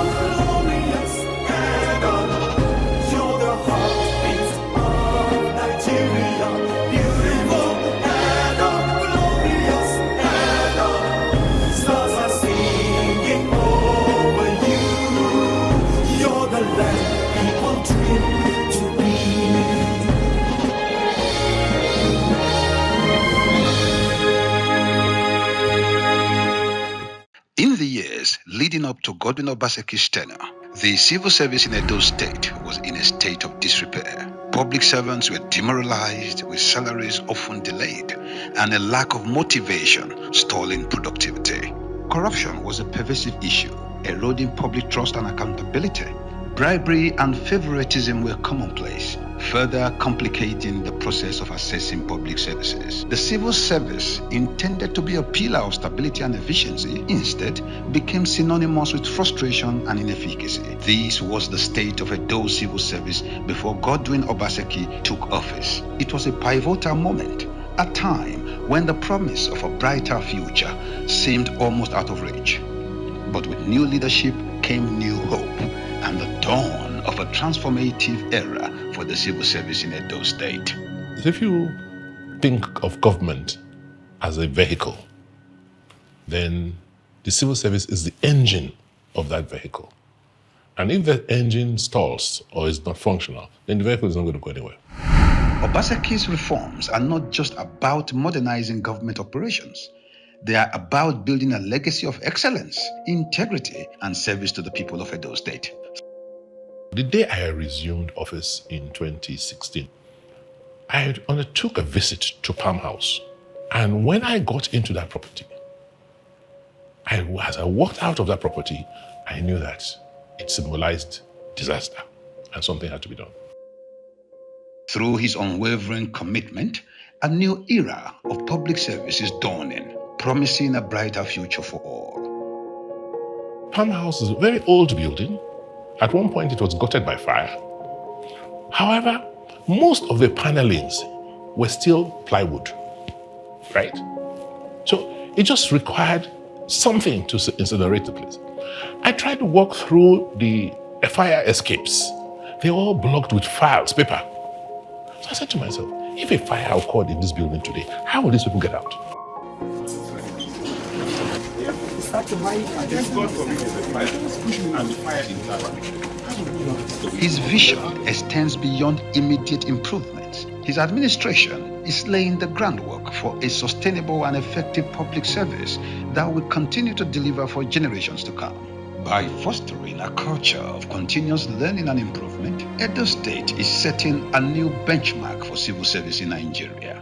glorious Edo. You're the heartbeat of Nigeria. Beautiful Edo, glorious Edo. Stars are singing over you. You're the land people dream to be. In the years leading up to Godwin Obaseki's tenure, the civil service in Edo State was in a state of disrepair. Public servants were demoralized, with salaries often delayed, and a lack of motivation stalling productivity. Corruption was a pervasive issue, eroding public trust and accountability. Bribery and favoritism were commonplace, further complicating the process of assessing public services. The civil service, intended to be a pillar of stability and efficiency, instead became synonymous with frustration and inefficacy. This was the state of Edo civil service before Godwin Obaseki took office. It was a pivotal moment, a time when the promise of a brighter future seemed almost out of reach. But with new leadership came new hope and the dawn of a transformative era for the civil service in Edo State. If you think of government as a vehicle, then the civil service is the engine of that vehicle. And if the engine stalls or is not functional, then the vehicle is not going to go anywhere. Obaseki's reforms are not just about modernizing government operations. They are about building a legacy of excellence, integrity, and service to the people of Edo State. The day I resumed office in 2016, I undertook a visit to Palm House. And when I got into that property, as I walked out of that property, I knew that it symbolized disaster and something had to be done. Through his unwavering commitment, a new era of public service is dawning, promising a brighter future for all. Palm House is a very old building. At one point, it was gutted by fire. However, most of the panelings were still plywood, right? So it just required something to incinerate the place. I tried to walk through the fire escapes. They were all blocked with files, paper. So I said to myself, if a fire occurred in this building today, how will these people get out? His vision extends beyond immediate improvements. His administration is laying the groundwork for a sustainable and effective public service that will continue to deliver for generations to come. By fostering a culture of continuous learning and improvement, Edo State is setting a new benchmark for civil service in Nigeria.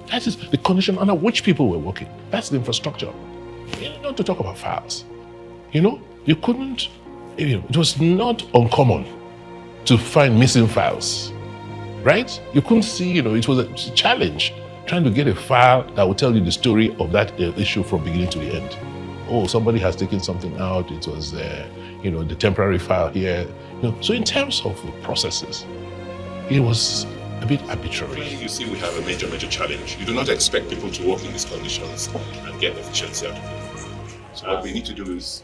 That is the condition under which people were working. That's the infrastructure. Not to talk about files. You couldn't, it was not uncommon to find missing files, right? You couldn't see, it was a challenge trying to get a file that would tell you the story of that issue from beginning to the end. Oh, somebody has taken something out. It was, the temporary file here. So in terms of the processes, it was a bit arbitrary. You see, we have a major challenge. You do not expect people to work in these conditions and get efficiency out of it. So what we need to do is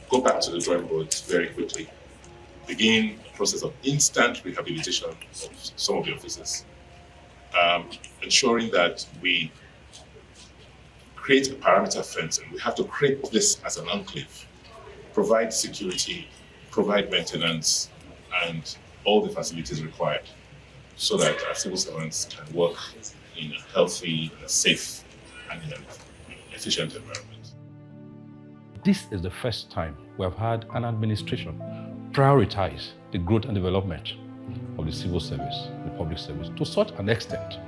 go back to the drawing board very quickly, begin a process of instant rehabilitation of some of the offices, ensuring that we create a perimeter fencing. We have to create this as an enclave, provide security, provide maintenance, and all the facilities required so that our civil servants can work in a healthy, and a safe, and in an efficient environment. This is the first time we have had an administration prioritize the growth and development of the civil service, the public service, to such an extent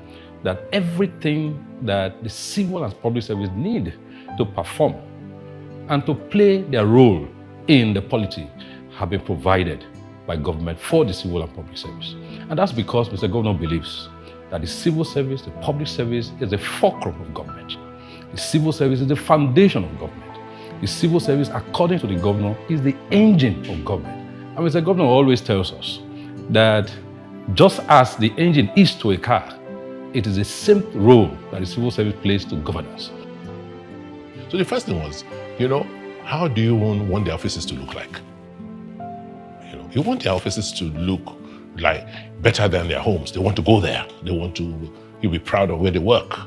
that everything that the civil and public service need to perform and to play their role in the polity have been provided by government for the civil and public service. And that's because Mr. Governor believes that the civil service, the public service is the fulcrum of government. The civil service is the foundation of government. The civil service, according to the governor, is the engine of government. And Mr. Governor always tells us that just as the engine is to a car, it is the same role that the civil service plays to governance. So the first thing was, how do you want the offices to look like? You want their offices to look like better than their homes. They want to go there. You'll be proud of where they work.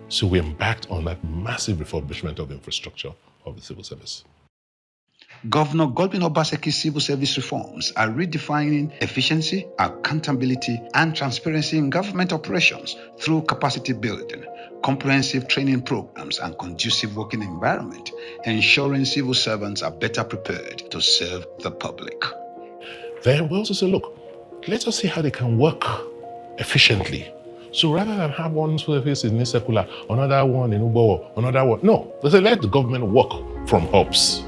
So we embarked on that massive refurbishment of infrastructure of the civil service. Governor Godwin Obaseki's civil service reforms are redefining efficiency, accountability, and transparency in government operations through capacity building, comprehensive training programs, and conducive working environment, ensuring civil servants are better prepared to serve the public. Then we also say, look, let us see how they can work efficiently. So rather than have one service in Nisekula, another one in Ubo, another one, no, they say let the government work from hubs.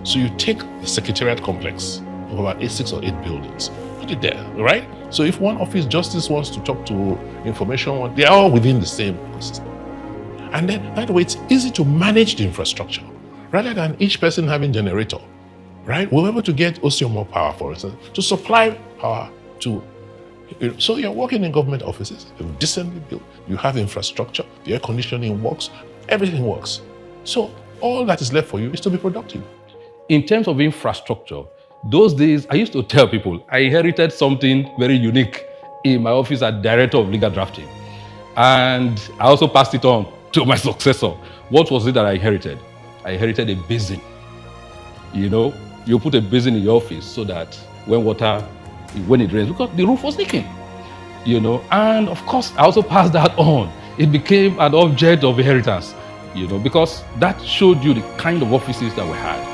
So you take the secretariat complex of about 6 or 8 buildings, put it there, right? So if one office justice wants to talk to information, they are all within the same ecosystem. And then that way it's easy to manage the infrastructure rather than each person having generator, right? We're able to get Osio power, for instance, to supply power to. So you're working in government offices, you're decently built, you have infrastructure, the air conditioning works, everything works. So all that is left for you is to be productive. In terms of infrastructure, those days I used to tell people I inherited something very unique in my office as director of legal drafting. And I also passed it on to my successor. What was it that I inherited? I inherited a basin. You put a basin in your office so that when it rains, because the roof was leaking, and of course I also passed that on. It became an object of inheritance, because that showed you the kind of offices that we had.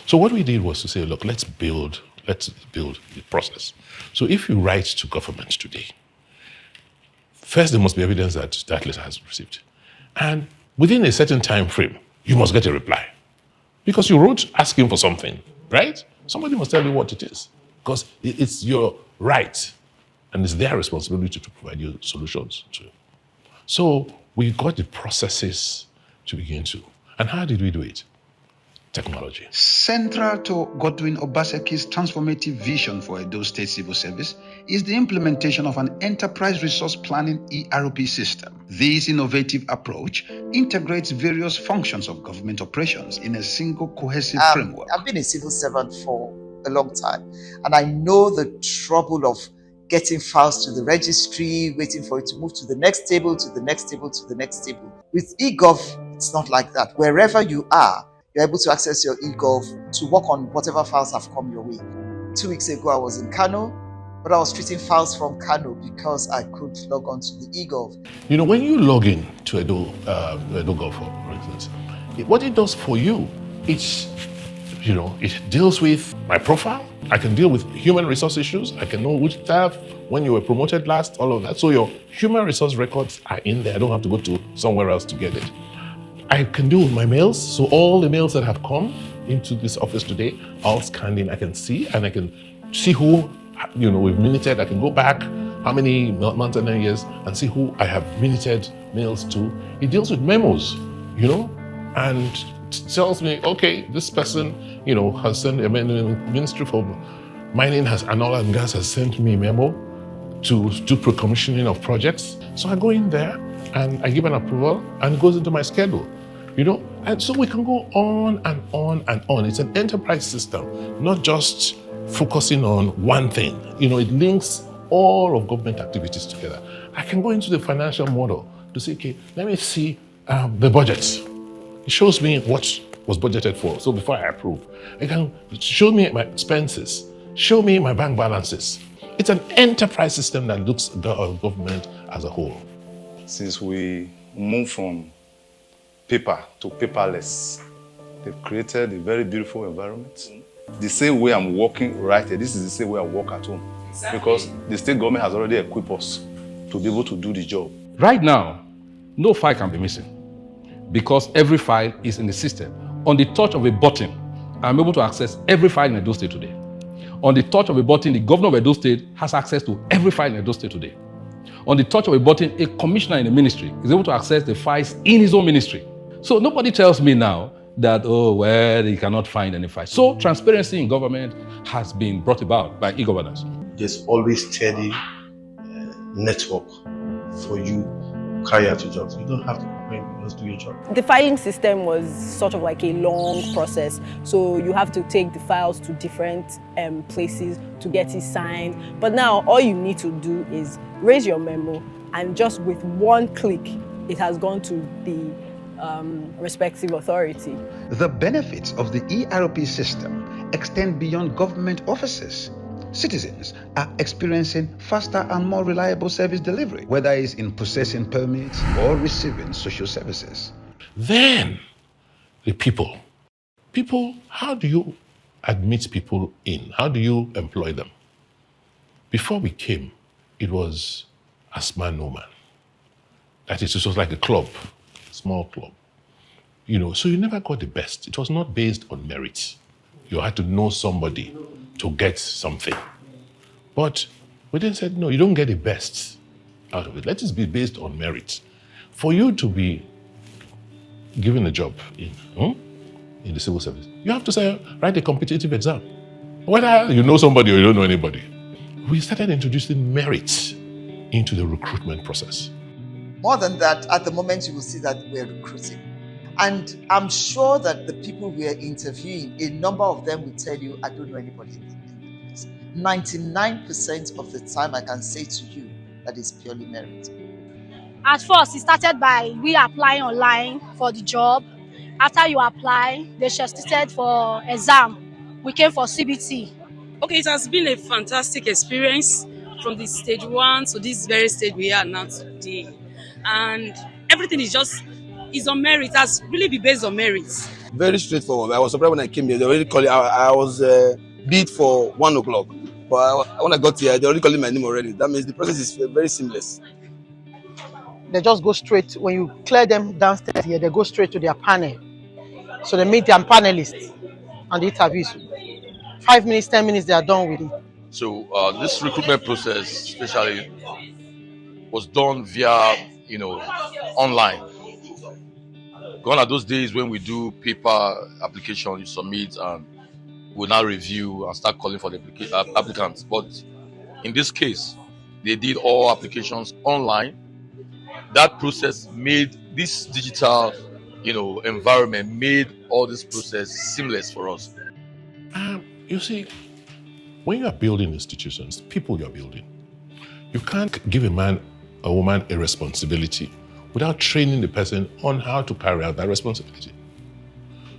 So what we did was to say, look, let's build the process. So if you write to government today, first there must be evidence that that letter has been received. And within a certain time frame, you must get a reply. Because you wrote asking for something, right? Somebody must tell you what it is. Because it's your right, and it's their responsibility to provide you solutions to. So we got the processes to begin to. And how did we do it? Technology. Central to Godwin Obaseki's transformative vision for Edo State Civil Service is the implementation of an enterprise resource planning ERP system. This innovative approach integrates various functions of government operations in a single cohesive framework. I've been a civil servant for a long time, and I know the trouble of getting files to the registry, waiting for it to move to the next table, to the next table, to the next table. With eGov, it's not like that. Wherever you are, you're able to access your eGov to work on whatever files have come your way. 2 weeks ago, I was in Kano, but I was treating files from Kano because I could log on to the eGov. When you log in to EdoGov, for instance, what it does for you, it deals with my profile. I can deal with human resource issues. I can know which staff, when you were promoted last, all of that. So your human resource records are in there. I don't have to go to somewhere else to get it. I can deal with my mails. So all the mails that have come into this office today, all scanned in, I can see, and I can see who, we've minuted. I can go back how many months and years and see who I have minuted mails to. It deals with memos, and tells me, okay, this person, has sent a Ministry for Mining and Oil and Gas has sent me a memo to do pre-commissioning of projects. So I go in there and I give an approval and it goes into my schedule, and so we can go on and on and on. It's an enterprise system, not just focusing on one thing. It links all of government activities together. I can go into the financial model to say, okay, let me see the budgets. It shows me what was budgeted for. So before I approve, it can show me my expenses, show me my bank balances. It's an enterprise system that looks at the government as a whole. Since we moved from paper to paperless, they've created a very beautiful environment. The same way I'm working right here, this is the same way I work at home. Exactly. Because the state government has already equipped us to be able to do the job. Right now, no file can be missing. because every file is in the system. On the touch of a button, I'm able to access every file in Edo State today. On the touch of a button, the governor of Edo State has access to every file in Edo State today. On the touch of a button, a commissioner in a ministry is able to access the files in his own ministry. So nobody tells me now that, oh, well, he cannot find any files. So transparency in government has been brought about by e-governance. There's always steady network for you to carry out your jobs. You don't have to complain, you just do your job. The filing system was sort of like a long process. So you have to take the files to different places to get it signed. But now all you need to do is raise your memo, and just with one click, it has gone to the respective authority. The benefits of the ERP system extend beyond government offices. Citizens are experiencing faster and more reliable service delivery, whether it's in processing permits or receiving social services. Then, the people. People, how do you admit people in? How do you employ them? Before we came, it was as man, no man. That is, it was like a club, small club. You know, so you never got the best. It was not based on merit. You had to know somebody to get something. But we then said, no, you don't get the best out of it. Let it be based on merit. For you to be given a job in the civil service, you have to say, write a competitive exam. Whether you know somebody or you don't know anybody. We started introducing merit into the recruitment process. More than that, at the moment you will see that we're recruiting. And I'm sure that the people we are interviewing, a number of them will tell you, I don't know anybody in the place. 99% of the time I can say to you that it's purely merit. At first, it started by we applying online for the job. After you apply, they shortlisted for exam. We came for CBT. Okay, it has been a fantastic experience from the stage 1 to this very stage we are now today. And everything is on merit. It has really been based on merit. Very straightforward. I was surprised when I came here. They already called it. I was bid for 1 o'clock. But when I got here, they already called my name already. That means the process is very seamless. They just go straight, when you clear them downstairs here, they go straight to their panel. So they meet their panelists and the interviews. 5 minutes, 10 minutes, they are done with it. So this recruitment process, especially, was done via, online. Gone are those days when we do paper application, you submit, and we'll now review and start calling for the applicants. But in this case, they did all applications online. That process made this digital, environment made all this process seamless for us. You see, when you are building institutions, people you are building, you can't give a man or woman a responsibility without training the person on how to carry out that responsibility.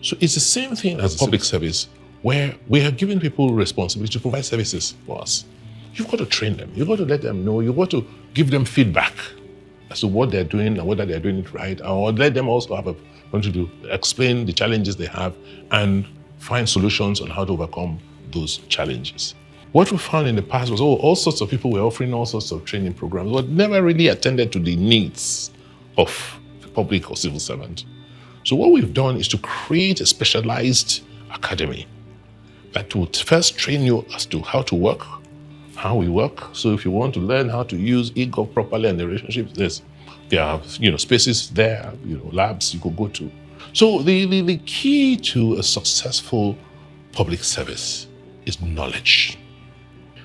So it's the same thing as public service, where we are giving people responsibility to provide services for us. You've got to train them. You've got to let them know. You've got to give them feedback as to what they're doing and whether they're doing it right, or let them also have a point to do, explain the challenges they have and find solutions on how to overcome those challenges. What we found in the past was all sorts of people were offering all sorts of training programs, but never really attended to the needs of the public or civil servant. So what we've done is to create a specialized academy that would first train you as to how to work, how we work. So if you want to learn how to use eGov properly and the relationships, there are spaces there, labs you could go to. So the key to a successful public service is knowledge.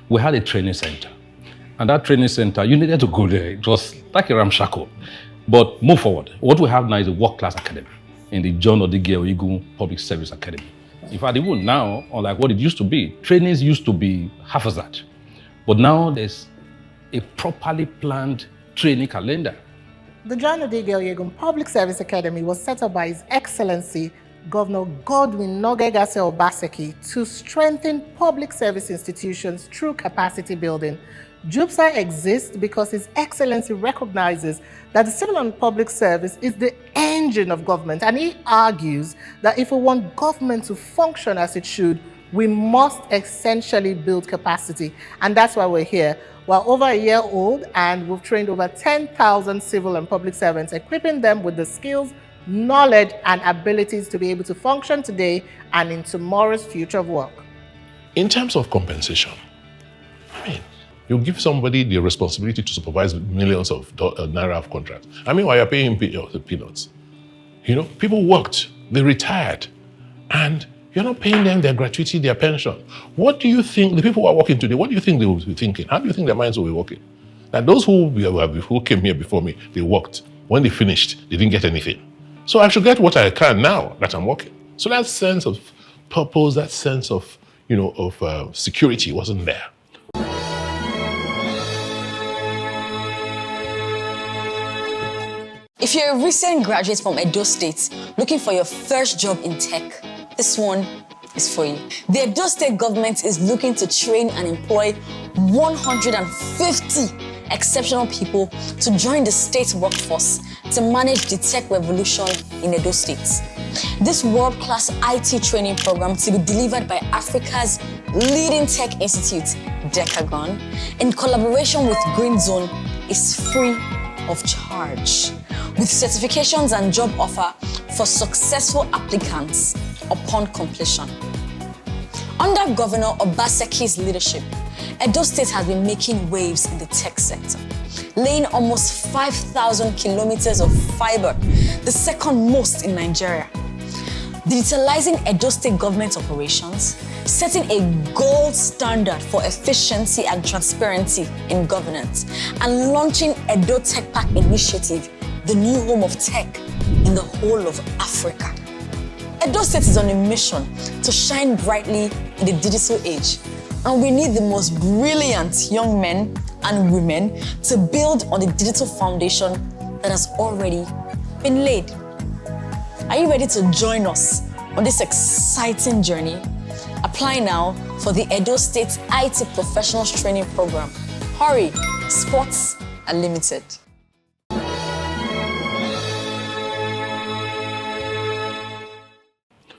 We had a training center, and that training center, you needed to go there. It was like a ramshackle. But move forward. What we have now is a world-class academy in the John Odige Oyigun Public Service Academy. In fact, even now, unlike what it used to be, trainings used to be haphazard. But now there's a properly planned training calendar. The John Odige Oyigun Public Service Academy was set up by His Excellency Governor Godwin Obaseki to strengthen public service institutions through capacity building. JUPSA exists because His Excellency recognizes that the civil and public service is the engine of government, and he argues that if we want government to function as it should, we must essentially build capacity, and that's why we're here. We're over a year old, and we've trained over 10,000 civil and public servants, equipping them with the skills, knowledge and abilities to be able to function today and in tomorrow's future of work. In terms of compensation, you give somebody the responsibility to supervise millions of naira of contracts. Why you're paying peanuts? People worked, they retired, and you're not paying them their gratuity, their pension. What do you think, the people who are working today, what do you think they will be thinking? How do you think their minds will be working? That those who came here before me, they worked. When they finished, they didn't get anything. So I should get what I can now that I'm working. So that sense of purpose, that sense of, security wasn't there. If you're a recent graduate from Edo State looking for your first job in tech, this one is for you. The Edo State government is looking to train and employ 150 exceptional people to join the state workforce to manage the tech revolution in Edo State. This world-class IT training program to be delivered by Africa's leading tech institute, Decagon, in collaboration with Green Zone, is free of charge, with certifications and job offer for successful applicants upon completion. Under Governor Obaseki's leadership, Edo State has been making waves in the tech sector, laying almost 5,000 kilometers of fiber, the second most in Nigeria, digitalizing Edo State government operations, setting a gold standard for efficiency and transparency in governance, and launching Edo Tech Park Initiative, the new home of tech in the whole of Africa. Edo State is on a mission to shine brightly in the digital age, and we need the most brilliant young men and women to build on the digital foundation that has already been laid. Are you ready to join us on this exciting journey? Apply now for the Edo State IT Professionals Training Program. Hurry, spots are limited.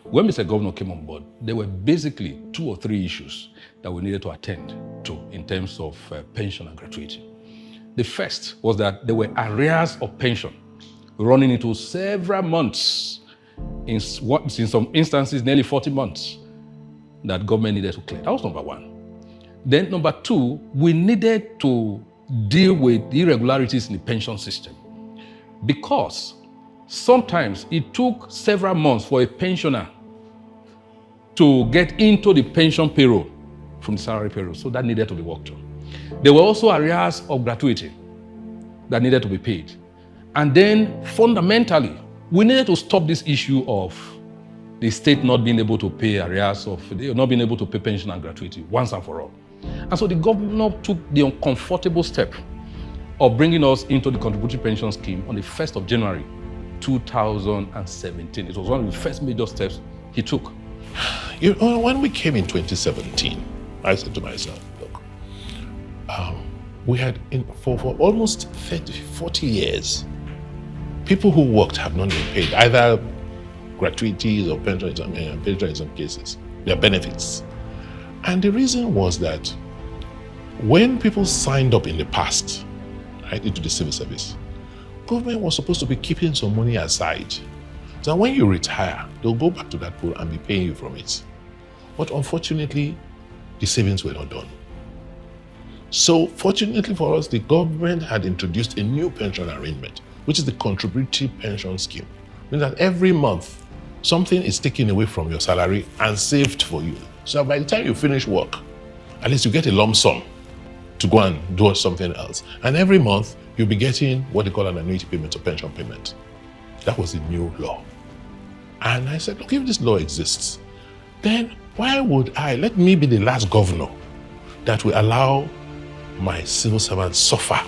When Mr. Governor came on board, there were basically 2 or 3 issues that we needed to attend to in terms of pension and gratuity. The first was that there were arrears of pension running into several months, in some instances nearly 40 months, that government needed to clear. That was number 1. Then number 2, we needed to deal with irregularities in the pension system, because sometimes it took several months for a pensioner to get into the pension payroll from the salary payroll, so that needed to be worked on. There were also arrears of gratuity that needed to be paid. And then fundamentally, we needed to stop this issue of the state not being able to pay arrears not being able to pay pension and gratuity once and for all. And so the governor took the uncomfortable step of bringing us into the contributory pension scheme on the 1st of January 2017. It was one of the first major steps he took. When we came in 2017, I said to myself, look, we had, for almost 30, 40 years, people who worked have not been paid either gratuities or pension in some cases, their benefits. And the reason was that when people signed up in the past, right, into the civil service, government was supposed to be keeping some money aside. So when you retire, they'll go back to that pool and be paying you from it. But unfortunately, the savings were not done. So fortunately for us, the government had introduced a new pension arrangement, which is the contributory pension scheme. Means that every month, something is taken away from your salary and saved for you. So by the time you finish work, at least you get a lump sum to go and do something else. And every month, you'll be getting what they call an annuity payment or pension payment. That was the new law. And I said, look, if this law exists, then why would let me be the last governor that will allow my civil servants suffer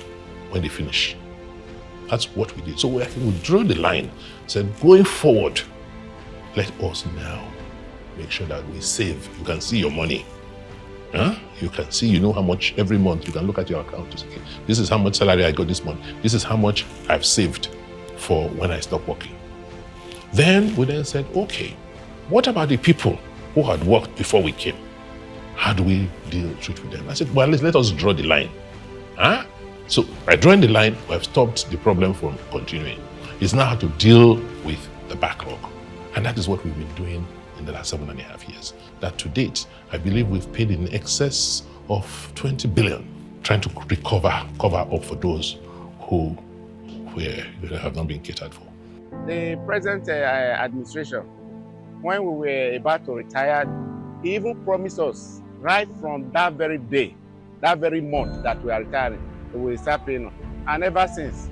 when they finish. That's what we did. So we drew the line, said, going forward, let us now make sure that we save. You can see your money. You can see, you know how much every month. You can look at your account to say, okay, this is how much salary I got this month. This is how much I've saved for when I stop working. Then we then said, okay, what about the people who had worked before we came? How do we treat with them? I said, well, let us draw the line. So by drawing the line, we have stopped the problem from continuing. It's now how to deal with the backlog. And that is what we've been doing in the last 7.5 years. That to date, I believe we've paid in excess of 20 billion, trying to cover up for those who have not been catered for. The present administration, when we were about to retire, he even promised us right from that very day, that very month that we are retiring, we will start paying. And ever since,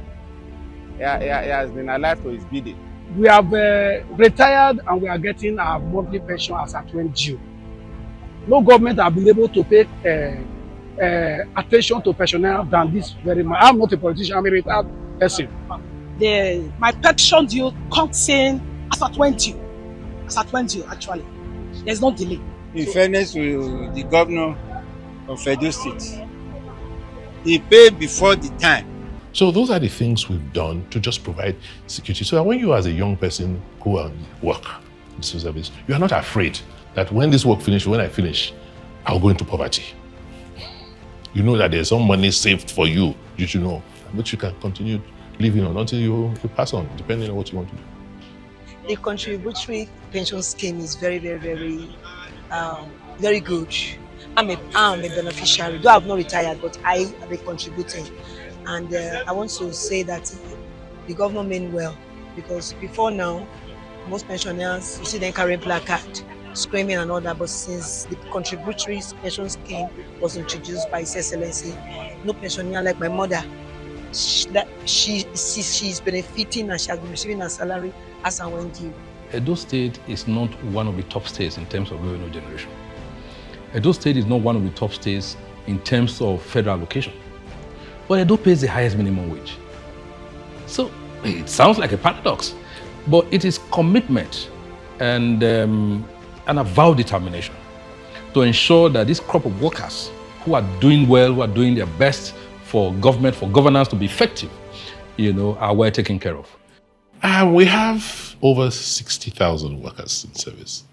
he has been alive to his bidding. We have retired and we are getting our monthly pension as at when due. No government has been able to pay attention to personnel than this very much. I'm not a politician, I'm a retired person. My pension due comes in as at 20. As at 20 actually. There's no delay. In fairness to the governor of Edo State, he paid before the time. So those are the things we've done to just provide security. So that when you as a young person go and work in the civil service, you are not afraid that when this work finishes, when I finish, I'll go into poverty. You know that there's some money saved for you, you should know, which you can continue living on until you pass on, depending on what you want to do. The contributory pension scheme is very, very, very good. I'm a beneficiary, though I've not retired, but I have been contributing. And I want to say that the government meant well, because before now, most pensioners, you see them carrying placard, screaming and all that, but since the contributory pension scheme was introduced by His Excellency, no pensioner like my mother, she's benefiting and she has been receiving her salary as and when due. Edo State is not one of the top states in terms of revenue generation. Edo State is not one of the top states in terms of federal allocation. But Edo pays the highest minimum wage. So it sounds like a paradox, but it is commitment and an avowed determination to ensure that this crop of workers who are doing well, who are doing their best for government, for governance to be effective, are well taken care of. We have over 60,000 workers in service.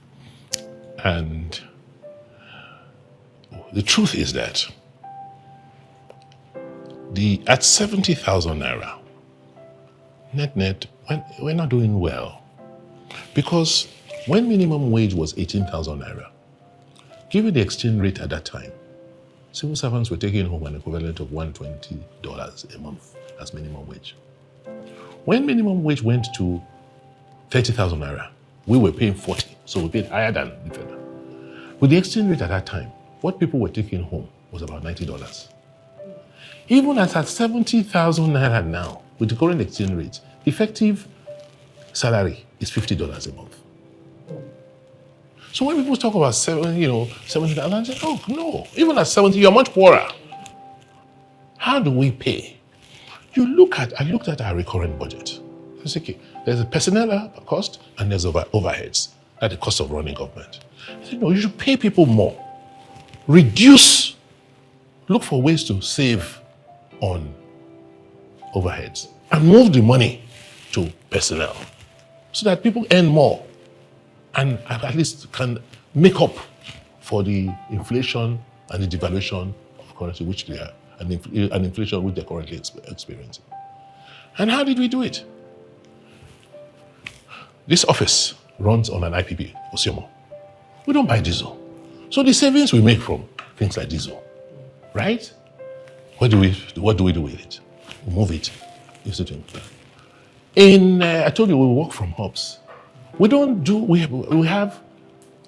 And the truth is that at 70,000 naira, net, we're not doing well. Because when minimum wage was 18,000 naira, given the exchange rate at that time, civil servants were taking home an equivalent of $120 a month as minimum wage. When minimum wage went to 30,000 naira, we were paying 40, so we paid higher than the federal. With the exchange rate at that time, what people were taking home was about $90. Even at 70,000 naira now, with the current exchange rate, effective salary is $50 a month. So when people talk about 70,000, I say, oh no, even at 70, you're much poorer. How do we pay? I looked at our recurrent budget. I said, okay, there's a personnel cost and there's overheads at the cost of running government. I said, no, you should pay people more. Look for ways to save on overheads and move the money to personnel so that people earn more and at least can make up for the inflation and the devaluation of currency which they are, and inflation which they're currently experiencing. And how did we do it? This office runs on an IPP, Osimo. We don't buy diesel. So the savings we make from things like diesel, right? What do we do with it? We move it. I told you we work from hubs. We have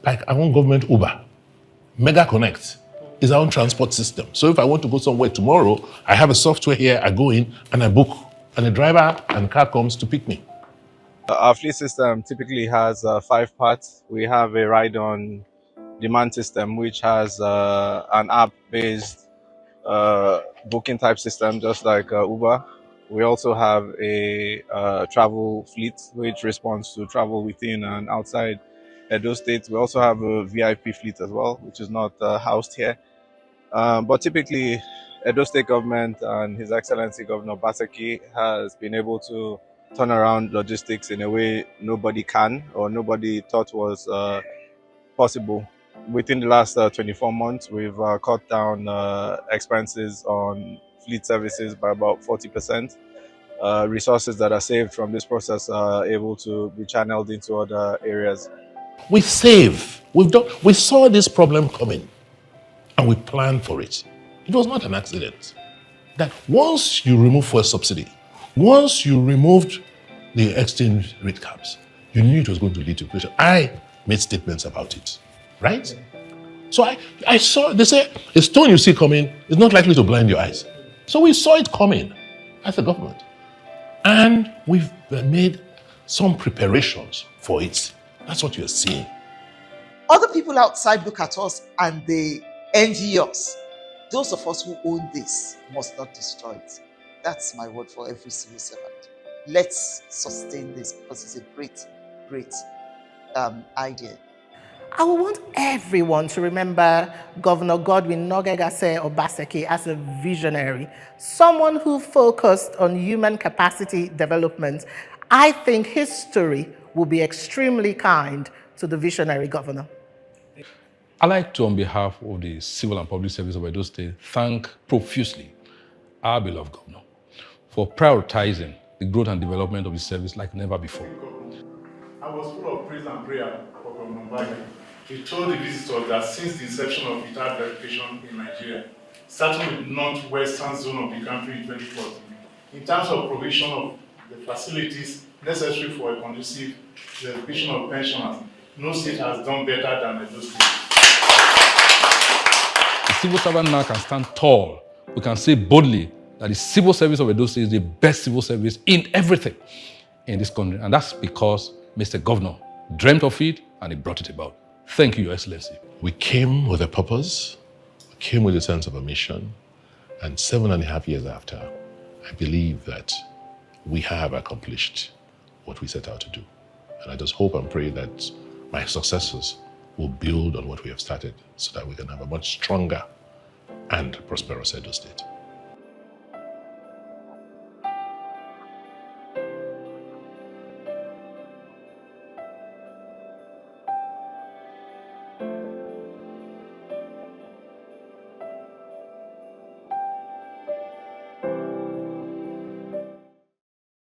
like our own government Uber. Mega Connect is our own transport system. So if I want to go somewhere tomorrow, I have a software here, I go in and I book, and a driver and car comes to pick me. Our fleet system typically has 5 parts. We have a ride-on demand system, which has an app-based booking type system, just like Uber. We also have a travel fleet, which responds to travel within and outside Edo State. We also have a VIP fleet as well, which is not housed here. But typically, Edo State government and His Excellency Governor Obaseki has been able to turn around logistics in a way nobody can or nobody thought was possible. Within the last 24 months, we've cut down expenses on fleet services by about 40%. resources that are saved from this process are able to be channeled into other areas. We save. We saw this problem coming and we planned for it. It was not an accident. That once you remove fuel subsidy, once you removed the exchange rate caps, you knew it was going to lead to inflation. I made statements about it, right? So I saw, they say, a stone you see coming is not likely to blind your eyes. So we saw it coming as a government. And we've made some preparations for it. That's what you're seeing. Other people outside look at us and they envy us. Those of us who own this must not destroy it. That's my word for every civil servant. Let's sustain this because it's a great, great idea. I would want everyone to remember Governor Godwin Obaseki as a visionary, someone who focused on human capacity development. I think history will be extremely kind to the visionary governor. I'd like to, on behalf of the Civil and Public Service of Edo State, thank profusely our beloved governor for prioritizing the growth and development of the service like never before. I was full of praise and prayer for Governor Mbagi. He told the visitors that since the inception of retired verification in Nigeria, starting with the northwestern zone of the country in 2014, in terms of provision of the facilities necessary for a conducive verification of pensioners, no state has done better than Edo State. The civil servant now can stand tall. We can say boldly that the civil service of Edo State is the best civil service in everything in this country. And that's because Mr. Governor dreamt of it and he brought it about. Thank you, Your Excellency. We came with a purpose, we came with a sense of a mission, and 7.5 years after, I believe that we have accomplished what we set out to do. And I just hope and pray that my successors will build on what we have started so that we can have a much stronger and prosperous Edo State.